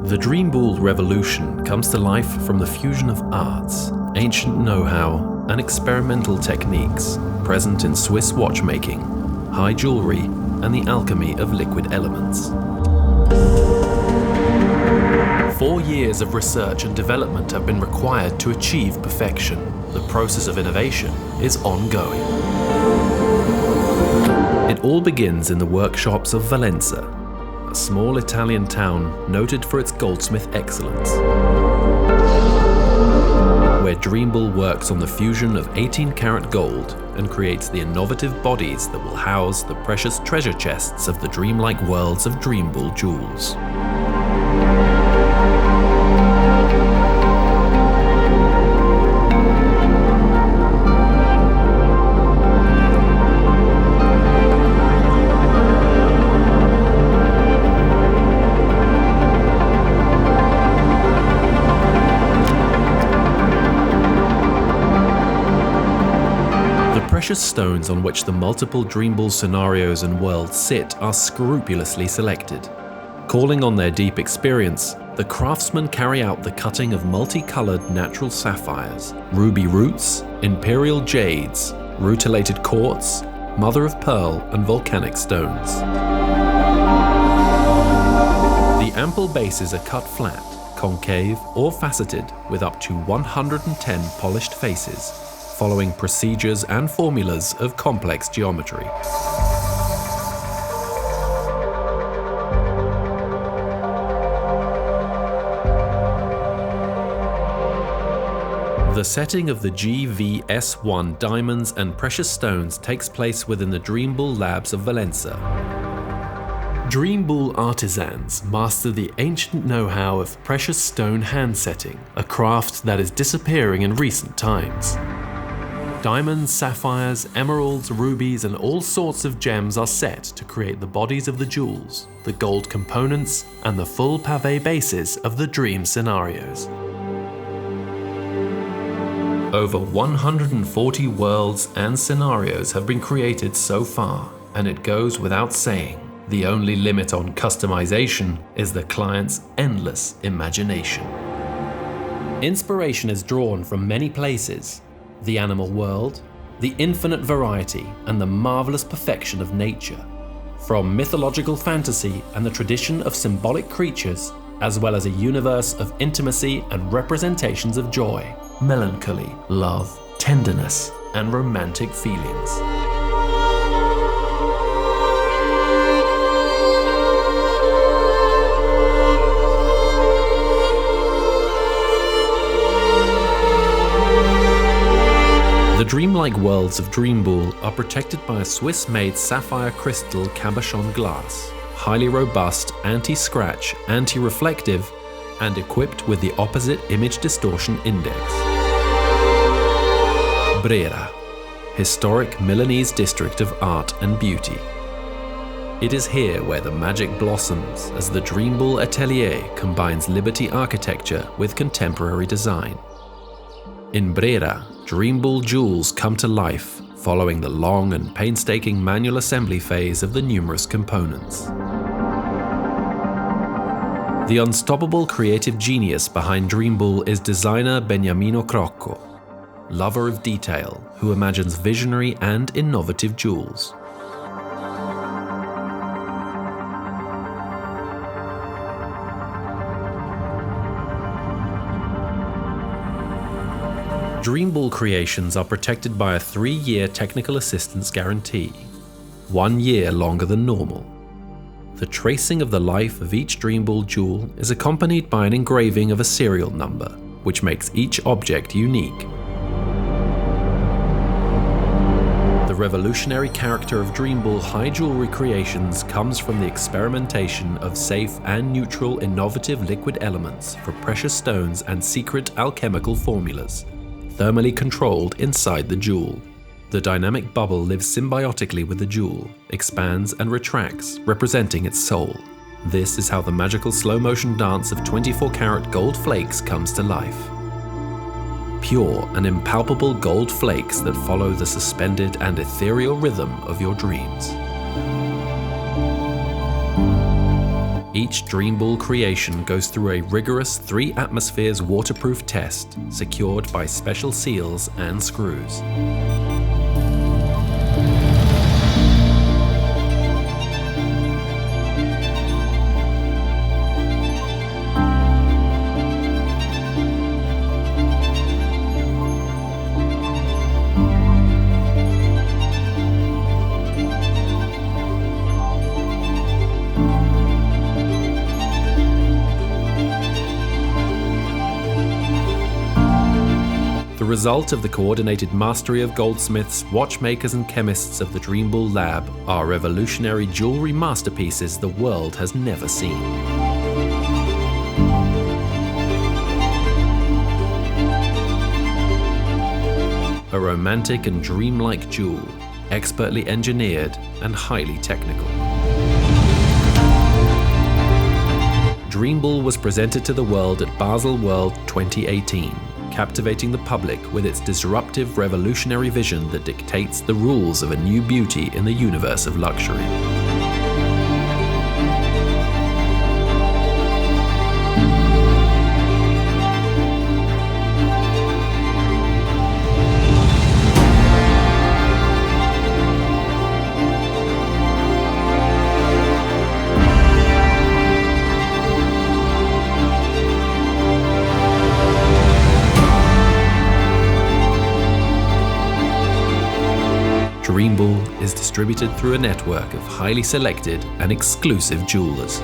The Dreamboule revolution comes to life from the fusion of arts, ancient know-how, and experimental techniques present in Swiss watchmaking, high jewellery, and the alchemy of liquid elements. 4 years of research and development have been required to achieve perfection. The process of innovation is ongoing. It all begins in the workshops of Valenza, a small Italian town noted for its goldsmith excellence, where Dreamboule works on the fusion of 18-karat gold and creates the innovative bodies that will house the precious treasure chests of the dreamlike worlds of Dreamboule jewels. Precious stones on which the multiple Dreamboule scenarios and worlds sit are scrupulously selected. Calling on their deep experience, the craftsmen carry out the cutting of multicolored natural sapphires, ruby roots, imperial jades, rutilated quartz, mother of pearl, and volcanic stones. The ample bases are cut flat, concave, or faceted with up to 110 polished faces, following procedures and formulas of complex geometry. The setting of the GVS1 diamonds and precious stones takes place within the Dreamboule labs of Valenza. Dreamboule artisans master the ancient know-how of precious stone hand setting, a craft that is disappearing in recent times. Diamonds, sapphires, emeralds, rubies, and all sorts of gems are set to create the bodies of the jewels, the gold components, and the full pavé bases of the dream scenarios. Over 140 worlds and scenarios have been created so far, and it goes without saying, the only limit on customization is the client's endless imagination. Inspiration is drawn from many places: the animal world, the infinite variety and the marvelous perfection of nature, from mythological fantasy and the tradition of symbolic creatures, as well as a universe of intimacy and representations of joy, melancholy, love, tenderness, and romantic feelings. The dreamlike worlds of Dreamboule are protected by a Swiss-made sapphire crystal cabochon glass, highly robust, anti-scratch, anti-reflective, and equipped with the opposite image distortion index. Brera, historic Milanese district of art and beauty. It is here where the magic blossoms as the Dreamboule atelier combines Liberty architecture with contemporary design. In Brera, Dreamboule jewels come to life following the long and painstaking manual assembly phase of the numerous components. The unstoppable creative genius behind Dreamboule is designer Beniamino Crocco, lover of detail who imagines visionary and innovative jewels. Dreamboule creations are protected by a 3-year technical assistance guarantee, 1 year longer than normal. The tracing of the life of each Dreamboule jewel is accompanied by an engraving of a serial number, which makes each object unique. The revolutionary character of Dreamboule high jewellery creations comes from the experimentation of safe and neutral innovative liquid elements for precious stones and secret alchemical formulas, thermally controlled inside the jewel. The dynamic bubble lives symbiotically with the jewel, expands and retracts, representing its soul. This is how the magical slow-motion dance of 24-karat gold flakes comes to life. Pure and impalpable gold flakes that follow the suspended and ethereal rhythm of your dreams. Each Dreamboule creation goes through a rigorous 3 atmospheres waterproof test, secured by special seals and screws. The result of the coordinated mastery of goldsmiths, watchmakers and chemists of the Dreamboule lab are revolutionary jewellery masterpieces the world has never seen. A romantic and dreamlike jewel, expertly engineered and highly technical. Dreamboule was presented to the world at Basel World 2018. Captivating the public with its disruptive, revolutionary vision that dictates the rules of a new beauty in the universe of luxury. Dreamboule is distributed through a network of highly selected and exclusive jewelers.